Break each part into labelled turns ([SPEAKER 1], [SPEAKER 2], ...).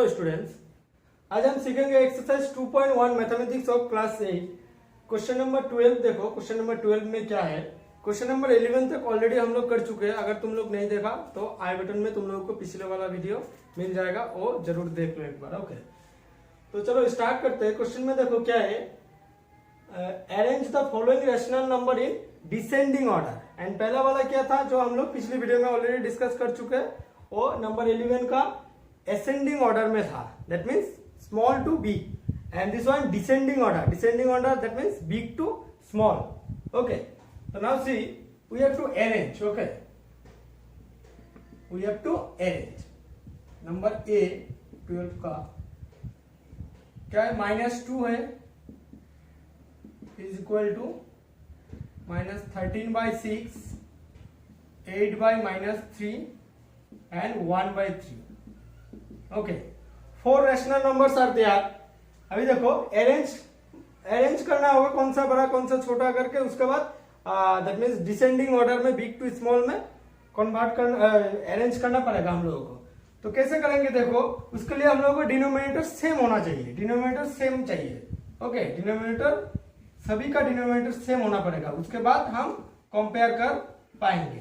[SPEAKER 1] Hello students, आज हम सीखेंगे exercise 2.1 mathematics of class 8 question number 12। देखो क्वेश्चन नंबर 12 में क्या है। क्वेश्चन नंबर 11 तक ऑलरेडी हम लोग कर चुके हैं। अगर तुम लोग नहीं देखा तो आई बटन में तुम लोगों को पिछले वाला वीडियो मिल जाएगा, वो जरूर देख लो एक बार। ओके, तो चलो स्टार्ट करते हैं। क्वेश्चन में देखो क्या है, arrange the following rational number in descending order. And पहला वाला क्या था जो हम लोग पिछली वीडियो में ऑलरेडी डिस्कस कर चुके हैं, वो नंबर 11 का ascending order में था, that means small to big, and this one descending order that means big to small. Okay, so now see we have to arrange. Okay, we have to arrange number A 12 का क्या है, -2 है is equal to -13/6, 8/-3 and 1/3. Okay, 4 rational numbers are there. अभी देखो arrange करना होगा कौन सा बड़ा कौन सा छोटा करके, उसके बाद दैट मींस डिसेंडिंग ऑर्डर में बिग टू स्मॉल में कन्वर्ट करना, अरेंज करना पड़ेगा हम लोगों को। तो कैसे करेंगे देखो, उसके लिए हम लोगों को डिनोमिनेटर सेम होना चाहिए, डिनोमिनेटर सेम चाहिए। ओके, डिनोमिनेटर सभी का डिनोमिनेटर सेम होना पड़ेगा, उसके बाद हम कंपेयर कर पाएंगे।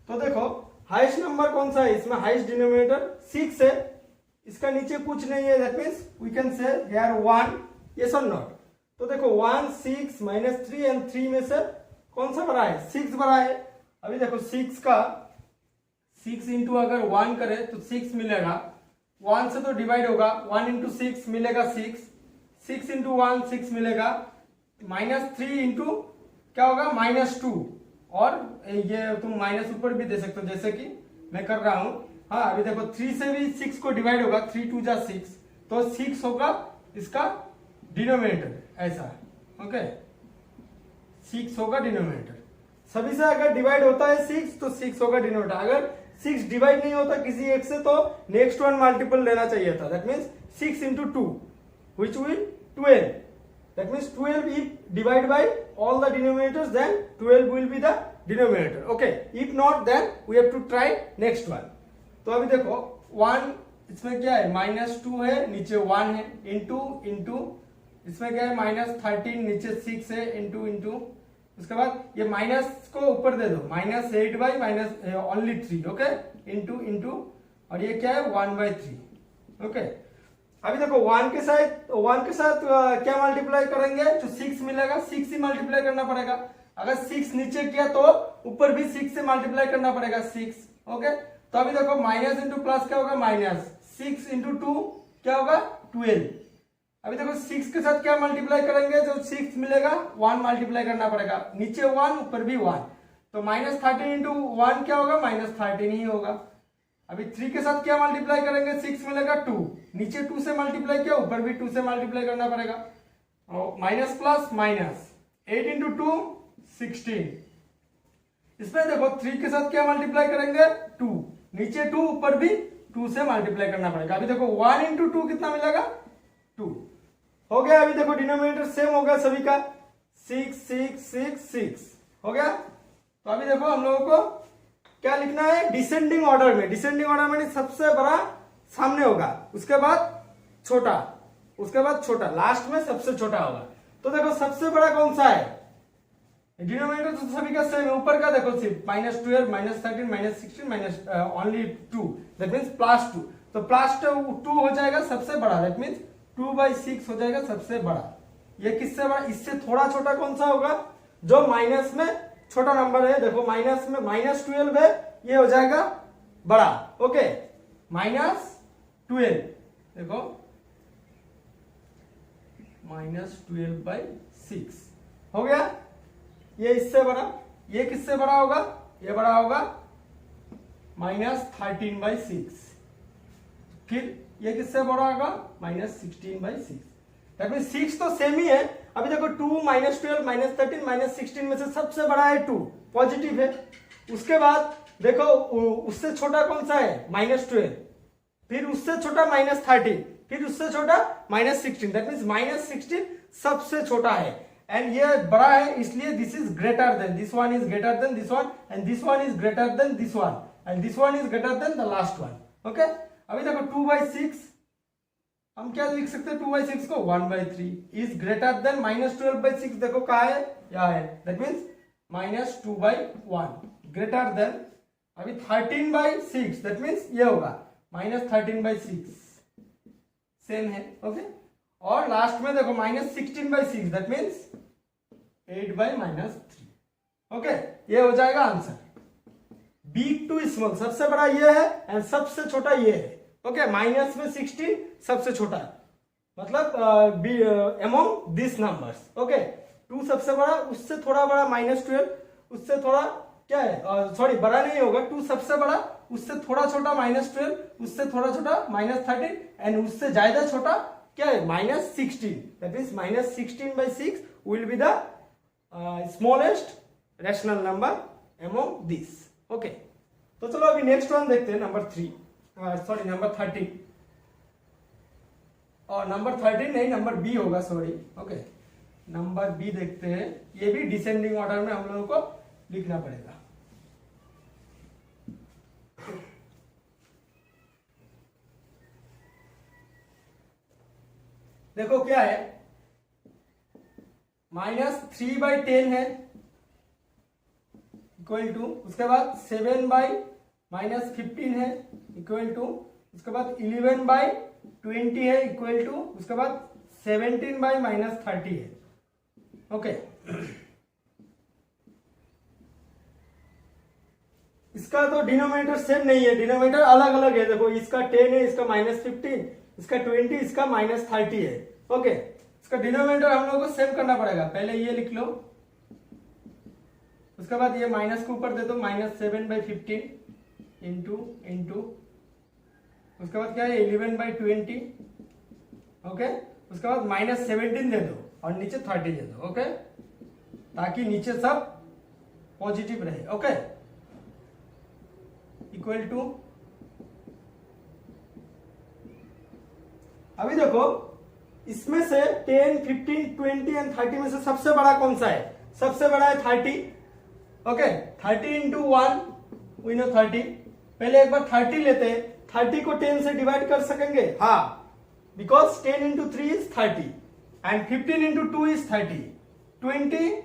[SPEAKER 1] तो देखो हाईएस्ट नंबर कौन सा है, इसमें हाईएस्ट डिनोमिनेटर 6 है, इसका नीचे कुछ नहीं है, that means we can say they are 1, yes और नॉट। तो देखो 1, 6, -3 एंड 3 में से कौन सा बड़ा है, 6 बड़ा है। अभी देखो 6 का 6 इंटू अगर 1 करे तो 6 मिलेगा, 1 से तो डिवाइड होगा, 1 इंटू 6 मिलेगा 6, 6 इंटू 1 6 मिलेगा, -3 इंटू क्या होगा -2, और ये तुम माइनस ऊपर भी दे सकते हो जैसे कि मैं कर रहा हूं। हाँ, अभी देखो 3 से भी 6 को डिवाइड होगा, 3 2 जा 6, तो 6 होगा इसका डिनोमिनेटर, ऐसा। ओके, 6 होगा डिनोमिनेटर। सभी से अगर डिवाइड होता है 6 तो 6 होगा डिनोमिनेटर। अगर 6 डिवाइड नहीं होता किसी एक से तो नेक्स्ट वन मल्टीपल लेना चाहिए था, that means 6 into 2 which will 12, that means 12 if divide by all the denominators then 12 will be the denominator. Okay, if not then we have to try next one. तो अभी देखो 1 इसमें क्या है, -2 है, नीचे 1 है, इंटू इसमें क्या है -13, नीचे 6 है, इंटू उसके बाद ये माइनस को ऊपर दे दो, -8/- ओनली 3, ओके, इंटू और ये क्या है 1/3। ओके, अभी देखो 1 के साथ क्या मल्टीप्लाई करेंगे, जो 6 मिलेगा 6 ही मल्टीप्लाई करना पड़ेगा। अगर 6 नीचे किया तो ऊपर भी 6 से मल्टीप्लाई करना पड़ेगा, 6। ओके, तो अभी देखो माइनस इंटू प्लस क्या होगा, -6 इंटू 2 क्या होगा 12। अभी देखो 6 के साथ क्या मल्टीप्लाई करेंगे, जो 6 मिलेगा 1 मल्टीप्लाई करना पड़ेगा, नीचे 1 ऊपर भी 1, तो -13 इंटू 1 क्या होगा, -13 ही होगा। अभी 3 के साथ क्या मल्टीप्लाई करेंगे, 6 मिलेगा 2, नीचे 2 से मल्टीप्लाई किया, ऊपर भी 2 से मल्टीप्लाई करना पड़ेगा, माइनस प्लस माइनस, 8 इंटू 2 16। इसमें देखो 3 के साथ क्या मल्टीप्लाई करेंगे, 2, नीचे 2 ऊपर भी 2 से मल्टीप्लाई करना पड़ेगा। अभी देखो 1 इंटू 2 कितना मिलेगा, 2 हो गया। अभी देखो डिनोमिनेटर सेम होगा सभी का, 6 6 6 6 हो गया। तो अभी देखो हम लोगों को क्या लिखना है, डिसेंडिंग ऑर्डर में। डिसेंडिंग ऑर्डर में सबसे बड़ा सामने होगा, उसके बाद छोटा, उसके बाद छोटा, लास्ट में सबसे छोटा होगा। तो देखो सबसे बड़ा कौन सा है, डिनोमिनेटर तो सभी का सेम है, ऊपर का देखो सिर्फ -12, -13, -16, ओनली 2, दैट मींस +2, तो +2 हो जाएगा सबसे बड़ा, दैट मींस 2/6 हो जाएगा सबसे बड़ा। ये किससे बड़ा, इससे थोड़ा छोटा कौन सा होगा, जो माइनस में छोटा नंबर है। देखो माइनस में -12 है, ये हो जाएगा बड़ा। ओके, -12 देखो -12/6 हो गया, ये इससे बड़ा। ये किससे बड़ा होगा, ये बड़ा होगा -13/6। फिर ये किससे बड़ा होगा, -16/6, दैट मीन 6 तो सेम ही है। अभी देखो 2, -12, -13, -16 में से सबसे बड़ा है 2, पॉजिटिव है। उसके बाद देखो उससे छोटा कौन सा है, -12, फिर उससे छोटा -13, फिर उससे छोटा -16, दैट मीन्स -16 सबसे छोटा है। एंड ये बड़ा है, इसलिए this is greater then this one, is greater then this one, and this one is greater then this one, and this one is greater then the last one. Okay, अभी देखो 2/6 हम क्या लिख सकते हैं 2/6 को 1/3 इज ग्रेटर देन -12/6। देखो कहा है, यहाँ है, दैट मीन्स -2/1 ग्रेटर देन, अभी 13/6 दैट मीन्स ये होगा -13/6 सेम है। ओके, और लास्ट में देखो -16/6 दैट मीन्स 8/-3। ओके, ये हो जाएगा आंसर। बिग टू स्मॉल, सबसे बड़ा ये है एंड सबसे छोटा ये है। ओके, माइनस में 16 सबसे छोटा है, मतलब अमोंग दिस नंबर्स। ओके, 2 सबसे बड़ा, उससे थोड़ा बड़ा -12, उससे थोड़ा क्या है, सॉरी बड़ा नहीं होगा, 2 सबसे बड़ा, उससे थोड़ा छोटा -12, उससे थोड़ा छोटा -13 एंड उससे ज्यादा छोटा क्या है -16। That means -16/6 will be the smallest rational number among this. Okay, तो चलो अभी नेक्स्ट वन देखते हैं, नंबर 3, सॉरी नंबर 13, और नंबर 13 नहीं, नंबर बी होगा, सॉरी। ओके, नंबर बी देखते हैं, ये भी डिसेंडिंग ऑर्डर में हम लोगों को लिखना पड़ेगा। देखो क्या है, -3/10 है इक्वल टू, उसके बाद 7/-15 है इक्वल टू, उसके बाद 11/20 है इक्वल टू, उसके बाद 17/-30 है। ओके, इसका तो डिनोमिनेटर सेम नहीं है, डिनोमिनेटर अलग अलग है। देखो इसका 10 है, इसका -15, इसका 20, इसका -30 है। ओके, इसका डिनोमिनेटर हम लोगों को सेम करना पड़ेगा। पहले ये लिख लो, उसके बाद ये माइनस को ऊपर दे दो, -7/15 इंटू, उसके बाद क्या है 11/20। ओके, उसके बाद -17 दे दो और नीचे 30 दे दो। ओके, ताकि नीचे सब पॉजिटिव रहे। ओके, इक्वल टू, अभी देखो इसमें से 10, 15, 20 एंड 30 में से सबसे बड़ा कौन सा है? सबसे बड़ा है 30। Okay, 30 into 1 we know 30। पहले एक बार 30 लेते हैं, 30 को 10 से डिवाइड कर सकेंगे? हाँ, because 10 into 3 is 30 and 15 into 2 is 30। 20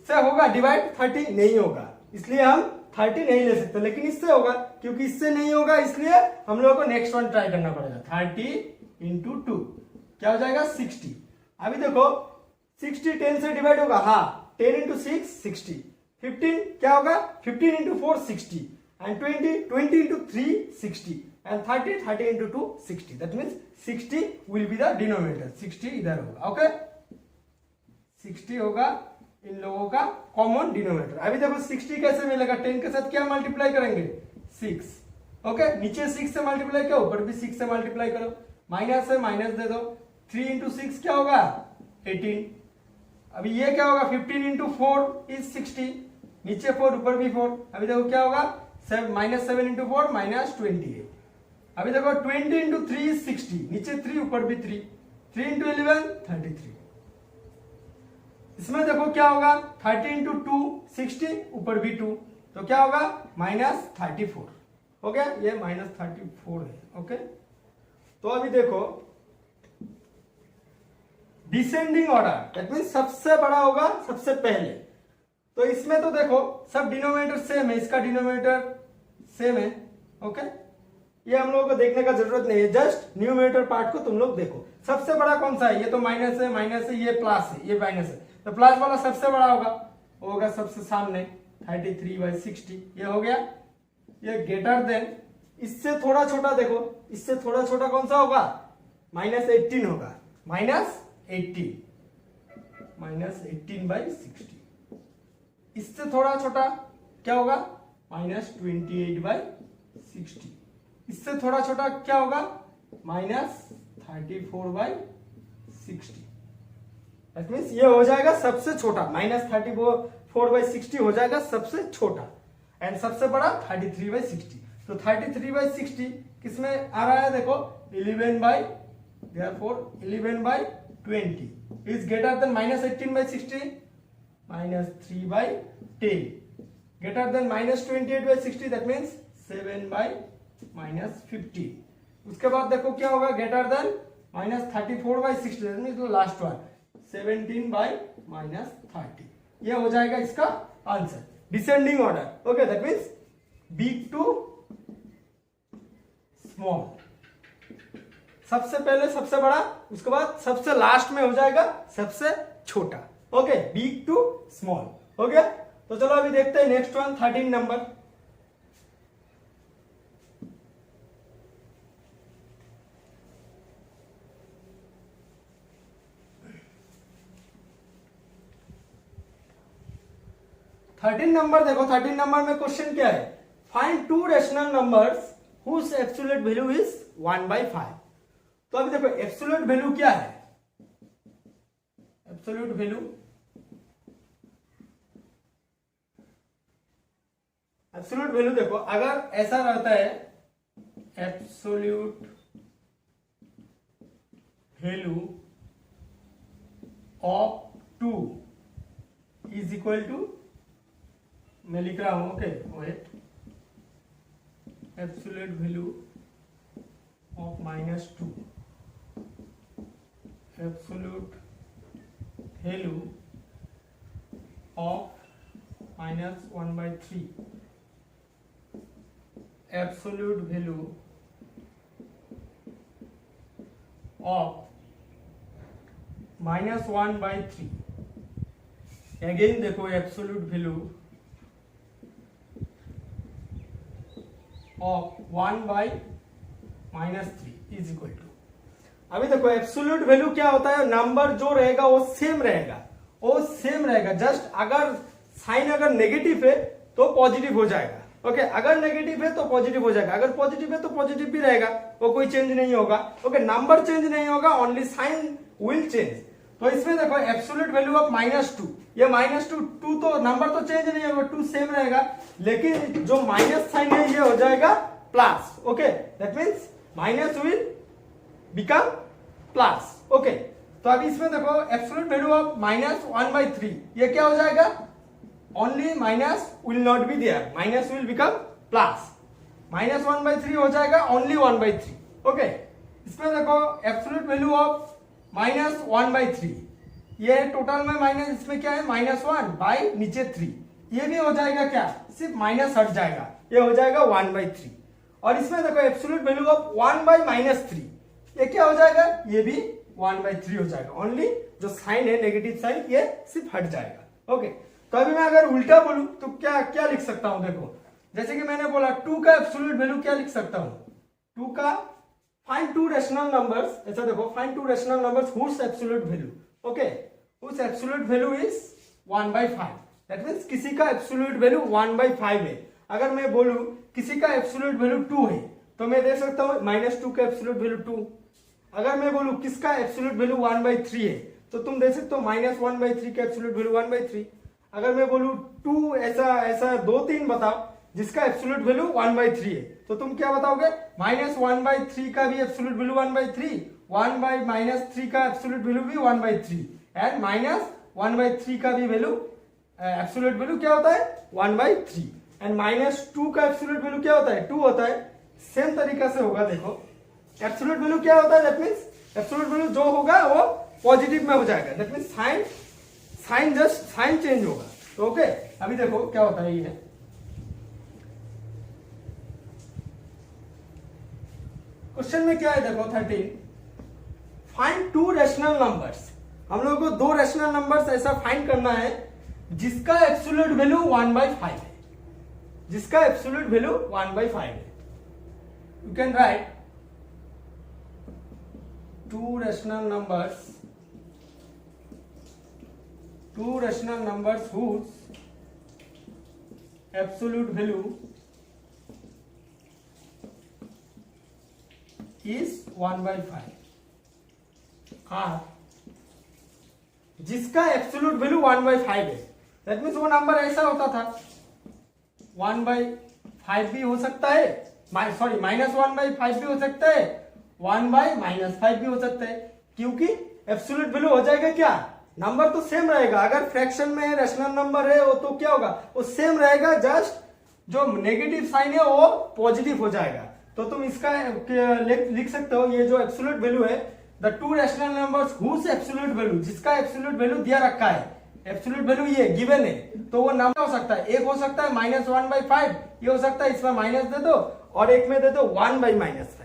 [SPEAKER 1] से होगा डिवाइड? 30 नहीं होगा, इसलिए हम 30 नहीं ले सकते, लेकिन इससे होगा। क्योंकि इससे नहीं होगा इसलिए हम लोगों को नेक्स्ट वन ट्राई करना पड़ेगा। 30 इंटू 2 क्या हो जाएगा 60। अभी देखो 60 10 से डिवाइड होगा? हाँ, 10 इंटू 6 60। 15 क्या होगा? 15 into 4 60 and 20 into 3 60 and 30 into 2 60। That means 60 will be the denominator. 60 इधर होगा। ओके, 60 होगा इन लोगों का कॉमन डिनोमिनेटर। अभी देखो 60 कैसे मिलेगा? 10 के साथ क्या मल्टीप्लाई करेंगे? 6। ओके, नीचे 6 से मल्टीप्लाई करो, ऊपर भी 6 से मल्टीप्लाई करो, माइनस है माइनस दे दो। 3 इंटू 6 क्या होगा? 18। अभी ये क्या होगा? 15 इंटू 4 इज 60, नीचे 4 ऊपर भी 4। अभी देखो क्या होगा? -7 इंटू 4 -28। अभी देखो 20 इंटू 3 इज 60, नीचे 3 ऊपर भी 3। 3 इंटू 11 33। इसमें देखो क्या होगा? 30 इंटू 2 60, ऊपर भी 2, तो क्या होगा? -34। हो गया, ये -34 है। ओके, तो अभी देखो डिसेंडिंग ऑर्डर, दैट मीन्स सबसे बड़ा होगा सबसे पहले। तो इसमें तो देखो सब डिनोमिनेटर सेम है, इसका डिनोमिनेटर सेम है। ओके, ये हम लोगों को देखने का जरूरत नहीं है, जस्ट न्यूमरेटर पार्ट को तुम लोग देखो। सबसे बड़ा कौन सा है? ये तो माइनस है, माइनस है, ये प्लस है, ये माइनस है, तो प्लस वाला सबसे बड़ा होगा, वो होगा सबसे सामने 33/60। ये हो गया। ये ग्रेटर देन, इससे थोड़ा छोटा देखो, इससे थोड़ा छोटा कौन सा होगा? -18 होगा, -18/60। इससे थोड़ा छोटा क्या होगा? -28/60। इससे थोड़ा छोटा क्या होगा? -34/60। दैट मीन्स ये हो जाएगा सबसे छोटा, -34/60 हो जाएगा सबसे छोटा, एंड सबसे बड़ा 33/60। तो 33/60 किसमें आ रहा है? देखो 11/20 is greater than -18/60, -3/10 greater than -28/60, that means 7/-15। उसके बाद देखो क्या होगा? Greater than -34/60 mean last one 17/-30 ये हो जाएगा इसका answer descending order. Okay, that means big to small, सबसे पहले सबसे बड़ा, उसके बाद सबसे लास्ट में हो जाएगा सबसे छोटा। ओके, बिग टू स्मॉल हो गया। तो चलो अभी देखते हैं नेक्स्ट वन 13 नंबर। देखो 13 नंबर में क्वेश्चन क्या है, find two rational numbers whose absolute value is 1/5। तो अभी देखो एब्सोल्यूट वैल्यू क्या है, एब्सोल्यूट वैल्यू देखो अगर ऐसा रहता है absolute value of 2 is equal to, मैं लिख रहा हूं, okay wait, absolute value of -2, absolute value of -1/3, absolute value of -1/3। Again देखो absolute value of 1/-3 is equal to, अभी देखो एब्सोल्यूट वैल्यू क्या होता है, नंबर जो रहेगा वो सेम रहेगा, जस्ट अगर साइन अगर नेगेटिव है तो पॉजिटिव हो जाएगा। ओके, अगर नेगेटिव है तो पॉजिटिव हो जाएगा, अगर पॉजिटिव है तो पॉजिटिव भी रहेगा, वो कोई चेंज नहीं होगा। ओके, नंबर चेंज नहीं होगा, ओनली साइन विल चेंज। तो इसमें देखो एब्सोल्यूट वैल्यू ऑफ -2, ये -2 तो नंबर तो चेंज नहीं होगा, 2 सेम रहेगा, लेकिन जो माइनस साइन है ये हो जाएगा plus. Okay, that means minus will become plus. Okay, तो अभी इसमें देखो एब्सोल्यूट वैल्यू ऑफ -1/3, ये क्या हो जाएगा, only minus will not be there, minus will become plus, -1/3 हो जाएगा ओनली 1/3। ओके, इसमें देखो एब्सोल्यूट वैल्यू ऑफ -1/3, ये टोटल में माइनस, इसमें क्या है -1 नीचे 3, ये भी हो जाएगा क्या, सिर्फ माइनस हट जाएगा, ये हो जाएगा 1/3। और इसमें देखो एब्सोल्यूट वैल्यू ऑफ 1/-3, ये क्या हो जाएगा, ये भी 1/3 हो जाएगा, ओनली जो साइन है नेगेटिव साइन ये सिर्फ हट जाएगा। ओके, तो अभी मैं अगर उल्टा बोलूं तो क्या क्या लिख सकता हूं, देखो जैसे कि मैंने बोला 2 का एब्सोल्यूट वैल्यू क्या लिख सकता हूं, 2 का फाइंड टू रेशनल नंबर्स, ऐसा देखो find two rational numbers whose absolute value, okay, whose absolute value is 1/5, that means किसी का एब्सोल्यूट वैल्यू 1/5 है। अगर मैं बोलूं किसी का एब्सोल्यूट वैल्यू 2 है तो मैं दे सकता हूं -2 का एब्सोल्यूट वैल्यू 2। अगर मैं बोलूं किसका एब्सोल्यूट वैल्यू 1/3 है तो तुम दे सकते हो -1/3 का एब्सोल्यूट वैल्यू 1/3। अगर मैं बोलूं 2 ऐसा 2-3 बताओ जिसका एब्सोल्यूट वैल्यू 1/3 है तो तुम क्या बताओगे, -1/3 का भी एब्सोल्यूट वैल्यू 1/3, 1/-3 का एब्सोल्यूट वैल्यू भी 1/3 एंड -1/3 का भी वैल्यू एब्सोल्यूट वैल्यू क्या होता है 1/3 एंड -2 का एब्सोल्यूट वैल्यू क्या होता है 2 होता है। सेम तरीका से होगा, देखो एब्सोल्यूट वैल्यू क्या होता है, दैट मींस एब्सोल्यूट वैल्यू जो होगा वो पॉजिटिव में हो जाएगा, दैट मींस साइन चेंज होगा। तो ओके, अभी देखो क्या होता है, ये क्वेश्चन में क्या है, देखो 13, फाइंड टू रेशनल नंबर्स, हम लोगों को 2 रेशनल नंबर्स ऐसा फाइंड करना है जिसका एब्सोल्यूट वैल्यू 1/5 है, जिसका एब्सोल्यूट वैल्यू 1/5 है। You can write 2 rational numbers whose absolute value is 1/5 हाँ, जिसका एब्सोल्यूट वैल्यू 1/5 है, दैट मीन्स वो नंबर ऐसा होता था 1/5 भी हो सकता है, सॉरी -1/5 भी हो सकता है, 1/-5 भी हो सकता है, क्योंकि एब्सोल्यूट वैल्यू हो जाएगा क्या, नंबर तो सेम रहेगा, अगर फ्रैक्शन में है रेशनल नंबर है वो तो क्या होगा, वो सेम रहेगा, जस्ट जो नेगेटिव साइन है वो पॉजिटिव हो जाएगा। तो तुम इसका लिख सकते हो, ये जो एब्सोल्यूट वैल्यू है the two rational numbers whose absolute value, जिसका एब्सोल्यूट वैल्यू दिया रखा है, एब्सोल्यूट वैल्यू ये गिवन है, तो वो नंबर हो सकता है, एक हो सकता है -1/5, ये हो सकता है इसमें माइनस दे दो और एक में दे दो 1/-5।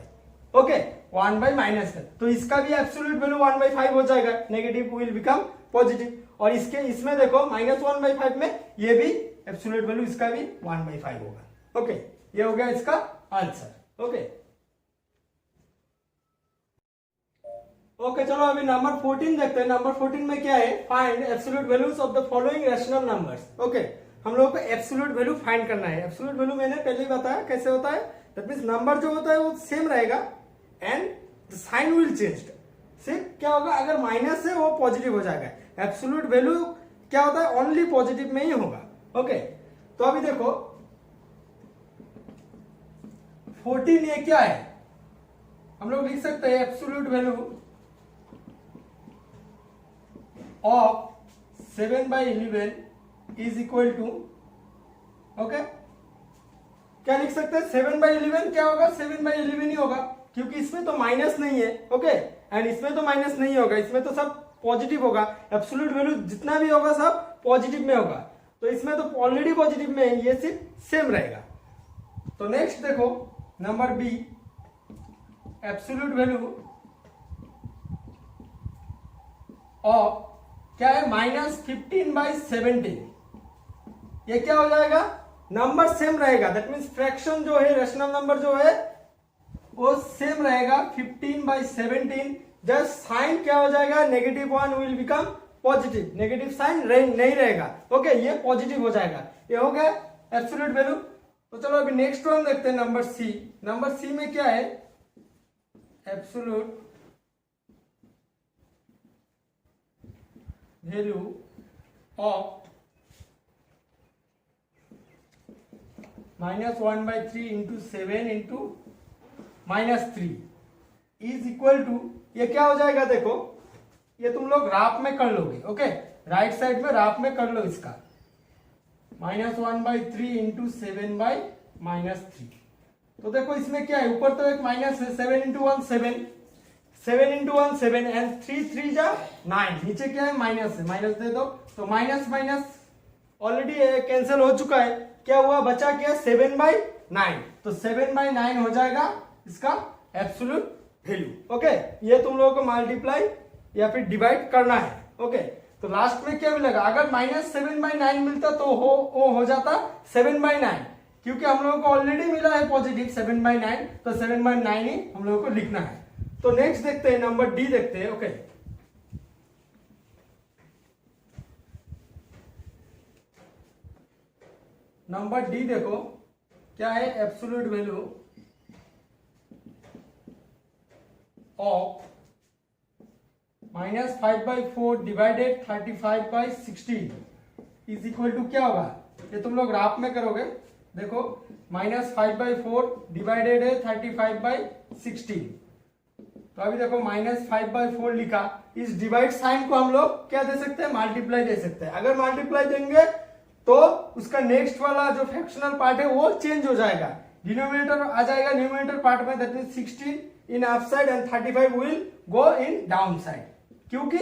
[SPEAKER 1] ओके, 1/-5, तो इसका भी एब्सोल्यूट वैल्यू 1/5 हो जाएगा, नेगेटिव विल बिकम पॉजिटिव। और इसके इसमें देखो -1/5 में ये भी एब्सोल्यूट वैल्यू इसका भी 1/5 होगा। ओके, ये हो गया इसका आंसर। ओके, चलो अभी नंबर 14 देखते हैं। नंबर 14 में क्या है, find absolute values of the following rational numbers. Okay, हम लोगों को एब्सोल्यूट वैल्यू फाइंड करना है। एब्सोल्यूट वैल्यू मैंने पहले ही बताया कैसे होता है, दैट मींस नंबर जो होता है वो सेम रहेगा and the sign will change. सिर्फ क्या होगा, अगर माइनस है वो पॉजिटिव हो जाएगा। एब्सोल्यूट वैल्यू क्या होता है, ओनली पॉजिटिव में ही होगा। ओके, तो अभी देखो 14 ये क्या है, हम लोग लिख सकते हैं absolute value of 7/11 is equal to, okay, क्या लिख सकते हैं, 7/11 क्या होगा, 7/11 ही होगा, क्योंकि इसमें तो माइनस नहीं है। ओके, एंड इसमें तो माइनस नहीं होगा, इसमें तो सब पॉजिटिव होगा। एब्सोल्यूट वैल्यू जितना भी होगा सब पॉजिटिव में होगा, तो इसमें तो ऑलरेडी पॉजिटिव में है, ये सिर्फ सेम रहेगा। तो नेक्स्ट देखो number B, absolute value of क्या है, -15/17, ये क्या हो जाएगा, नंबर सेम रहेगा, दैट मीन्स फ्रैक्शन जो है, रेशनल नंबर जो है वो सेम रहेगा 15/17। जस्ट साइन क्या हो जाएगा, -1 will become positive, negative sign नहीं रहेगा। ओके, ये पॉजिटिव हो जाएगा, ये हो गया एब्सोल्यूट वैल्यू। तो चलो अभी नेक्स्ट वन देखते हैं, नंबर सी। नंबर सी में क्या है, absolute value of -1/3 into 7 into -3 is equal to, ये क्या हो जाएगा, देखो ये तुम लोग राफ में कर लोगे। ओके, राइट साइड में राफ में कर लो इसका, -1/3 इंटू 7/-3। तो देखो इसमें क्या है, ऊपर तो एक माइनस है, 7 इंटू 1 7, 7 इंटू 1 7 एंड 3 3 जा 9, नीचे क्या है, माइनस है, माइनस दे दो, तो माइनस माइनस ऑलरेडी कैंसिल हो चुका है, क्या हुआ, बचा क्या, 7/9, तो 7/9 हो जाएगा इसका एब्सोल्यूट वैल्यू। ओके, ये तुम लोगों को मल्टीप्लाई या फिर डिवाइड करना है। ओके, तो लास्ट में क्या मिलेगा, अगर -7/9 मिलता तो हो जाता 7/9, क्योंकि हम लोगों को ऑलरेडी मिला है पॉजिटिव 7/9, तो 7/9 ही हम लोगों को लिखना है। तो नेक्स्ट देखते हैं, नंबर डी देखते हैं। ओके, नंबर डी देखो क्या है, absolute value of -5/4 divided 35/16 is equal to क्या होगा, ये तुम लोग राफ में करोगे। देखो -5/4 डिवाइडेड है 35/16, तो अभी देखो -5/4 लिखा, इस डिवाइड साइन को हम लोग क्या दे सकते हैं, मल्टीप्लाई दे सकते हैं। अगर मल्टीप्लाई देंगे तो उसका नेक्स्ट वाला जो फ्रैक्शनल पार्ट है वो चेंज हो जाएगा, डिनोमिनेटर आ जाएगा न्यूमरेटर पार्ट में, that means 16 in up side and 35 will go in down side, क्योंकि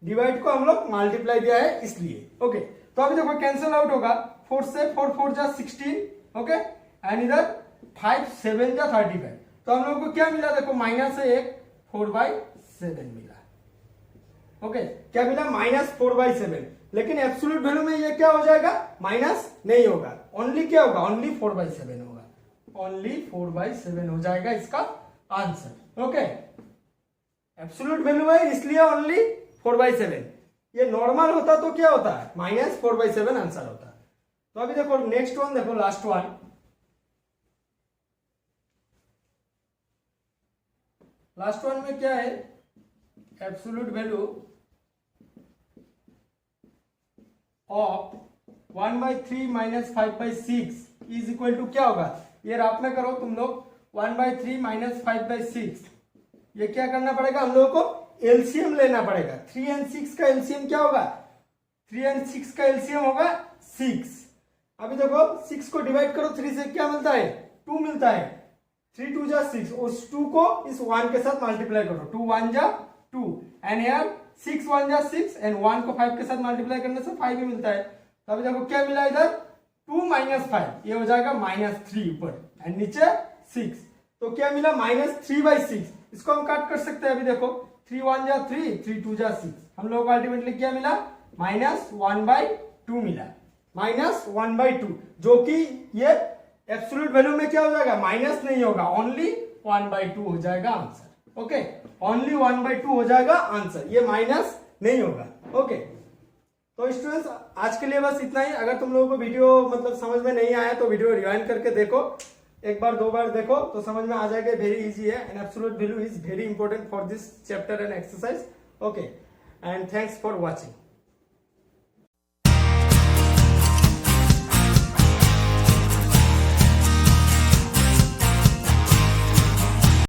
[SPEAKER 1] डिवाइड को हम लोग मल्टीप्लाई दिया है इसलिए। ओके, तो अभी देखो कैंसिल आउट होगा, 4 से 4 4 जा 16, ओके, एंड इधर 5 7 जा 35, तो हम लोग को क्या मिला, देखो माइनस है एक 4/7 मिला। ओके, क्या मिला, -4/7, लेकिन एब्सोल्यूट वैल्यू में ये क्या हो जाएगा, माइनस नहीं होगा, ओनली क्या होगा, ओनली 4/7 होगा, ओनली 4/7 हो जाएगा इसका आंसर। ओके, एब्सोल्यूट वैल्यू है इसलिए ओनली 4/7, ये नॉर्मल होता तो क्या होता है, -4/7 आंसर होता। तो अभी देखो नेक्स्ट वन देखो, लास्ट वन, लास्ट वन में क्या है, absolute value of 1/3 - 5/6 is equal to क्या होगा, ये रात में करो तुम लोग, 1/3 - 5/6, ये क्या करना पड़ेगा, हम लोगों को एलसीएम लेना पड़ेगा। 3 और 6 का एलसीएम क्या होगा, 3 और 6 का एलसीएम होगा 6। अभी देखो 6 को डिवाइड करो 3 से, क्या मिलता है, 2 मिलता है, 3 2 जा 6, उस 2 को इस 1 के साथ मल्टीप्लाई करो, 2 1 जा 2 एंड हियर 6 1 जा 6 एंड 1 को 5 के साथ मल्टीप्लाई करने से 5 ही मिलता है। तो अभी देखो क्या मिला इधर 2 - 5, ये हो जाएगा -3 ऊपर एंड नीचे 6, तो क्या मिला -3/6। इसको हम काट कर सकते हैं। अभी देखो 3 1 जा 3, 3 2 जा 6, हम लोग को अल्टीमेटली क्या मिला -1/2 मिला, -1/2, जो कि ये एब्सोल्यूट वैल्यू में क्या हो जाएगा माइनस नहीं होगा, ओनली 1/2 हो जाएगा आंसर। ओके, ओनली 1/2 हो जाएगा आंसर, ये माइनस नहीं होगा। ओके, तो स्टूडेंट्स आज के लिए बस इतना ही। अगर तुम लोगों को वीडियो मतलब समझ में नहीं आया तो वीडियो रिवाइंड करके देखो, एक बार दो बार देखो तो समझ में आ जाएगा। वेरी इजी है and absolute value is very important for this chapter and exercise. Okay, and thanks for watching.